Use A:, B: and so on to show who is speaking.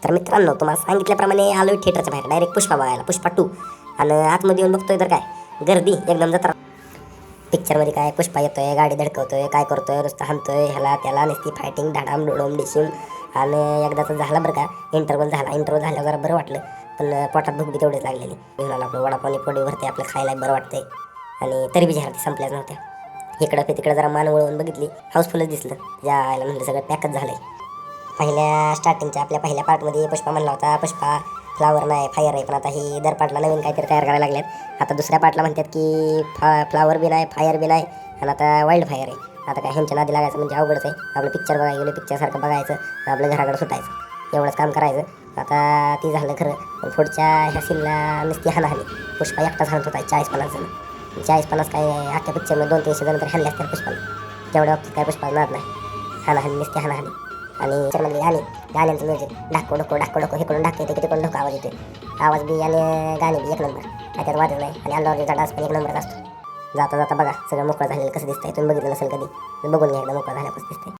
A: तर मित्रांनो, तुम्हाला सांगितल्याप्रमाणे आलो थिएटरच्या बाहेर डायरेक्ट पुष्पा बघायला, पुष्पा 2. आणि आतमध्ये येऊन बघतोय तर काय गर्दी एकदम जत्रा. पिक्चरमध्ये काय पुष्पा येतोय, गाडी धडकवतोय, काय करतोय, नुसतं हाणतोय ह्याला त्याला, नुसती फायटिंग धाडाम डोडम डिशिम. आणि एकदाच झाला बरं का, इंटरव्हल झाल्यावर जरा बरं वाटलं. पण पोटात भूक बी तेवढीच लागलेली. घेऊन आला आपलं वडापावनी पोटी भरते, आपलं खायला बरं वाटतंय. आणि तरी बी जाहिराती संपल्याच नव्हत्या. इकडं ते तिकडं जरा मान वळवून बघितली, हाऊसफुलच दिसलं. यायला म्हणलं सगळं पॅकच झालंय. पहिल्या स्टार्टिंगच्या आपल्या पहिल्या पार्टमध्ये पुष्पा म्हणला होता पुष्पा फ्लावर नाही फायर आहे, पण आता ही दर पार्टला नवीन काहीतरी तयार करायला लागल्यात. आता दुसऱ्या पार्टला म्हणतात की फ्लावर बी नाही फायर बी नाही, आणि आता वाईल्ड फायर आहे. आता काय ह्यांच्या नादी लागायचं म्हणजे अवघडच आहे. आपलं पिक्चर बघायला गेलो, पिक्चरसारखं बघायचं, आपलं घराकडे सुटायचं, एवढंच काम करायचं. आता ती झालं खरं, पण पुढच्या ह्या सीनला नुसती हाणाहाणी. पुष्पा एकटाच हाणत होता 40-50 जण. 40-50 काय अख्ख्या पिक्चरमध्ये 200-300 जण तर हाणले असतात पुष्पाला. तेवढ्या बाबतीत काय पुष्पा नाद नाही, हाणाहाणी नुसती हाणाहाणी. आणि पिक्चरमधले गाण्यांचं म्युझिक ढाको ढोको ढाको ढोको, इकडून ढाक येते तिकडून ढोको आवाज येते. आवाज बी आणि गाणी बी एक नंबर, काय त्यात वाटत नाही. आणि अल्लू अर्जुनचा डान्स पण एक नंबरच असतो. जाता जाता बघा सगळं मोकळं झालेलं कसं दिसतंय. तुम्ही बघितलं नसेल कधी, बघून घ्या एकदा मोकळं झालं कसं दिसतंय.